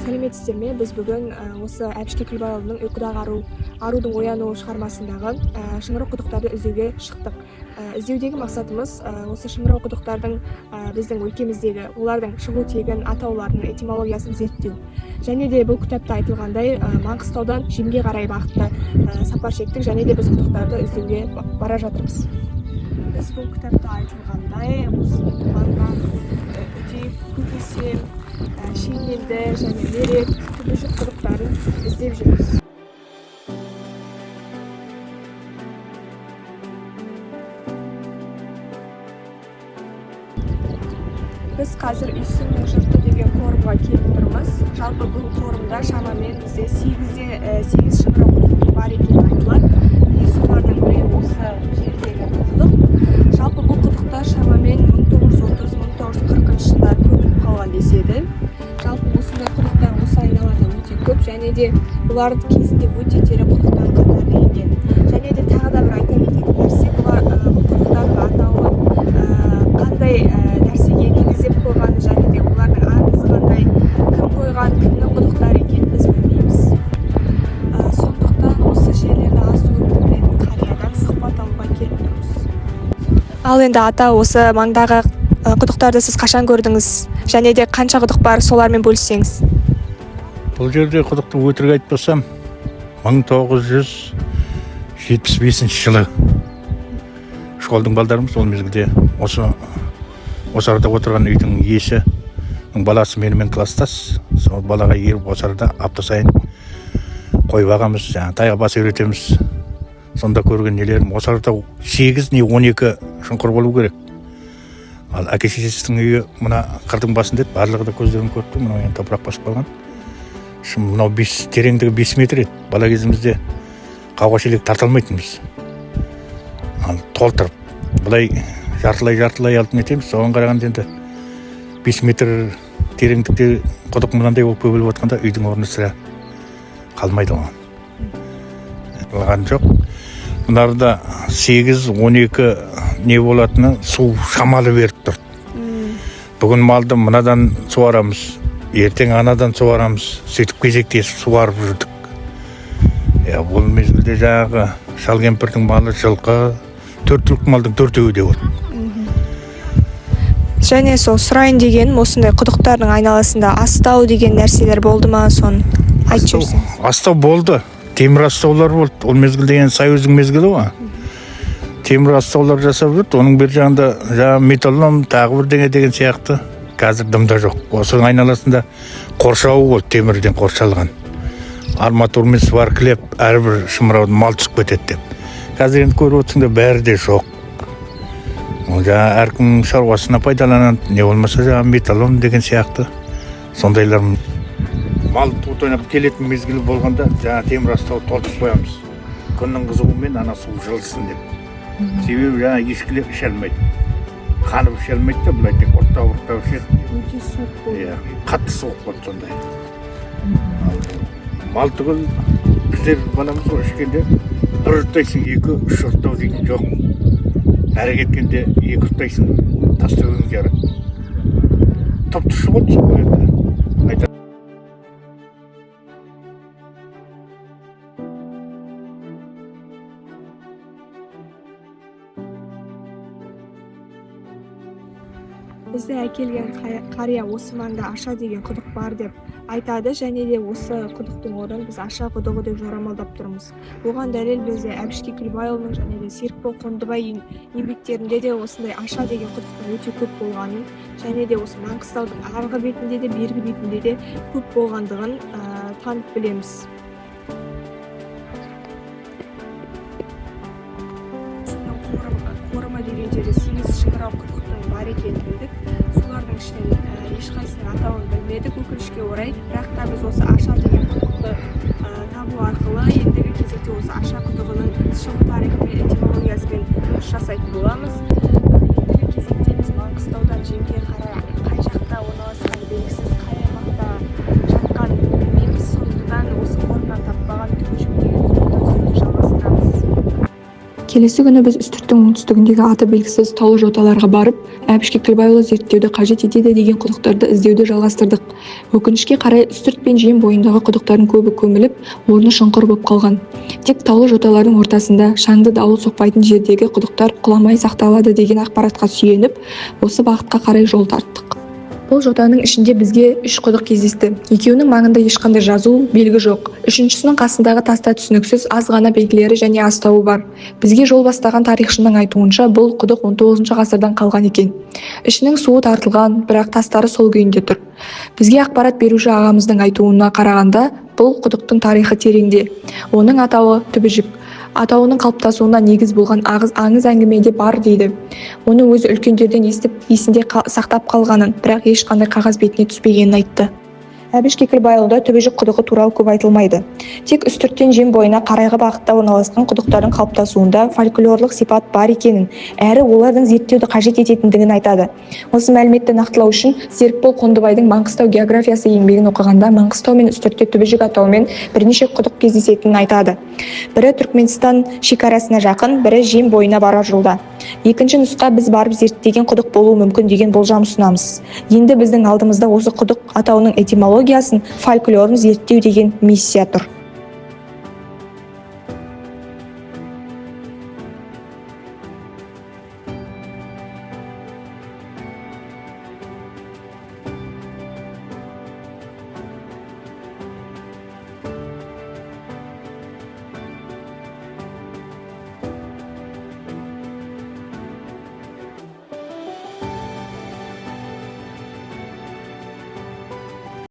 Сәлеметсіздер ме? Біз бүгін осы Әбіш Кекілбайұлының «Ұйқыдағы арудың оянуы» шығармасындағы шыңырау құдықтарды іздеуге шықтық. Іздеудегі мақсатымыз осы шыңырау құдықтардың біздің өлкеміздегі олардың шығу тегін, атауларының этимологиясын зерттеу. Және де бұл кітапта айтылғандай Маңғыстаудан Жемге қарай бағытта сапар шектік, және де біз құдықтарды іздеуге бара жатырмыз. Біз бұл кітапта айтылғандай маңнан Үдей, Көкесем, Шеңгелді және Мерек түбішік құдықтарын іздеп жүрміз. Біз қазір Үйсін жұрты деген форумға келіп тұрмыз. Жалпы бұл форумда шамамен бізде 8 шыңырау құдықтың бар екені айтылады. Солардың бірі осы жердегі құдық. Жалпы бұл құдықтар шамамен 1930-1940 жылдары көміліп қалған деседі. Жалпы осындай құдықтар осы айналада өте көп, және де бұлардың кезінде өте терең құдықтар қатарына енген. Және де тағы да бір айта кететін нәрсе, бұл құдықтардың атауы қандай нәрсеге негіздеп қойғаны, және де олардың аңызы қандай, кім қойған, кімнің құдықтары екенін біз білмейміз. Сондықтан осы жерлерді аз өтіп білетін қариядан сұхбат алуға келіп тұрмыз. Ал енді ата, осы маңдағы құдықтарды сіз қашан көрдіңіз, және де қанша құдық бар, солармен бөліссеңіз? Бұл жерде құдықты өтірік айтпасам 1975 жылы школдың балдарымыз ол мезгілде осы арада отырған үйдің иесі баласы менімен класстас. Сол балаға еріп осы арада апта сайын қой бағамыз, тайға бас үйретеміз. Сонда көрген нелерім осы арада 8 не 12 шұңқыр болу керек. Ал әке-шешесінің үйі мына қырдың басында еді, барлығы да көздерін көрді, мынау енді топырақ басып қалған. Мынау тереңдігі 5 метр еді. Бала кезімізде қауға шелек тарта алмайтынбыз. Ал толтырып, бұлай жартылай алтын етеміз. Соған қарағанда енді 5 метр тереңдікте құдық мынандай болып көбеліп отқанда үйдің орны сірә қалмайды оған. Қалған жоқ. Мұнарда 8-12 не болатыны су шамалы беріп тұрды. Бүгін малды мынадан суарамыз, ертең анадан суарамыз, сөйтіп кезектесіп суарып жүрдік. Бұл мезгілде жаңағы шал кемпірдің малы жылқы, 4 түлік малдың 4-еуі де болды. Және сол сұрайын дегенім, осындай құдықтардың айналасында астау деген нәрселер болды ма, соны айтып жүрсеңіз? Астау болды, темір астаулар болды. Ол мезгіл деген Союздың мезгілі ма? Темір астаулар жасап жүрді, оның бір жағында металлом, тағы бір деген сияқты. Қазір дымда жоқ. Осының айналасында қоршауы болды, темірден қоршалған. Арматурмен сваркілеп, әрбір шымыраудың мал түсіп кетеді деп. Қазір енді көріп отырсың да бәрі де жоқ. Ол әркім шаруасына пайдаланады, не болмаса металлом деген сияқты. Сондайлар мал ойнап келетін мезгілі болғанда темір астау толтырып қоямыз. Күннің қызуымен ана су жылысын деп. Себебі ешкілер іше алмайды. Қанып іше алмайды да, бұлай тек ұрттау ішеді. Өте суық болды. Қатты суық болды сондай. Мал түгіл біздер баламыз ішкенде бір ұрттайсың, 2-3 ұрттау деген жоқ. Әрі кеткенде 2 ұрттайсың, тас төгің жары. Топ-тұшы болды сол енді. Бізді әкелген қария осы маңда Аша деген құдық бар деп айтады, және де осы құдықтың орнын біз Аша құдығы деп жорамалдап тұрмыз. Оған дәлел бізде Әбіш Кекілбайұлының және де Серікбол Қондыбай еңбектерінде де осындай Аша деген құдықтың өте көп болғанын, және де осы Маңғыстаудың арғы бетінде де бергі бетінде де көп болғандығын танып білеміз. Форумы деген жерде 8 шыңырау құдықтың бар екенін білдік. Солардың ішінен ешқайсының атауын білмедік, өкінішке орай. Бірақ та біз осы Аша деген құдықты табу арқылы ендігі кезекте осы Аша құдығының шығу тарихы мен этимологиясымен жұмыс жасайтын боламыз. Ендігі кезекте біз Маңғыстаудан Жемге қарай қай жақта орналасқан белгісіз, қай аймақта жатқан білмейміз. Сондықтан осы форумнан таппаған түбішік деген құдықты іздеуді жалғастырамыз. Келесі күні біз үстірттің оңтүстігіндегі аты белгісіз таулы жоталарға барып, Әбіш Кекілбайұлы зерттеуді қажет етеді деген құдықтарды іздеуді жалғастырдық. Өкінішке қарай үстірт пен жем бойындағы құдықтардың көбі көміліп, орны шұңқыр болып қалған. Тек таулы жоталардың ортасында шаңды дауыл соқпайтын жердегі құдықтар құламай сақталады деген ақпаратқа сүйеніп, осы бағытқа қарай жол тарттық. Бұл жотаның ішінде бізге 3 құдық кездесті. Екеуінің маңында ешқандай жазу, белгі жоқ. Үшіншісінің қасындағы таста түсініксіз аз ғана белгілері және астауы бар. Бізге жол бастаған тарихшының айтуынша, бұл құдық 19 ғасырдан қалған екен. Ішінің суы тартылған, бірақ тастары сол күйінде тұр. Бізге ақпарат беруші ағамыздың айтуына қарағанда, бұл құдықтың тарихы тереңде. Оның атауы Түбіжік. Атауының қалыптасуына негіз болған аңыз әңгімеде бар дейді. Оны өзі үлкендерден естіп, есінде сақтап қалғанын, бірақ ешқандай қағаз бетіне түспегенін айтты. Әбіш Кекілбайұлында Түбіжік құдығы туралы көп айтылмайды. Тек үстірттен жем бойына қарайғы бағытта орналасқан құдықтардың қалыптасуында фольклорлық сипат бар екенін, әрі олардың зерттеуді қажет ететіндігін айтады. Осы мәліметті нақтылау үшін Серікбол Қондыбайдың Маңғыстау географиясы еңбегін оқығанда Маңғыстау мен үстіртте Түбіжік атауымен бірнеше құдық кездесетінін айтады. Бірі Түркменстан шекарасына жақын, бірі жем бойына барар жолда. Екінші нұсқа біз барып зерттеген құдық болуы мүмкін деген болжам ұсынамыз. Енді біздің алдымызда осы құдық атауының этимологиясын, фольклорын зерттеу деген миссия тұр.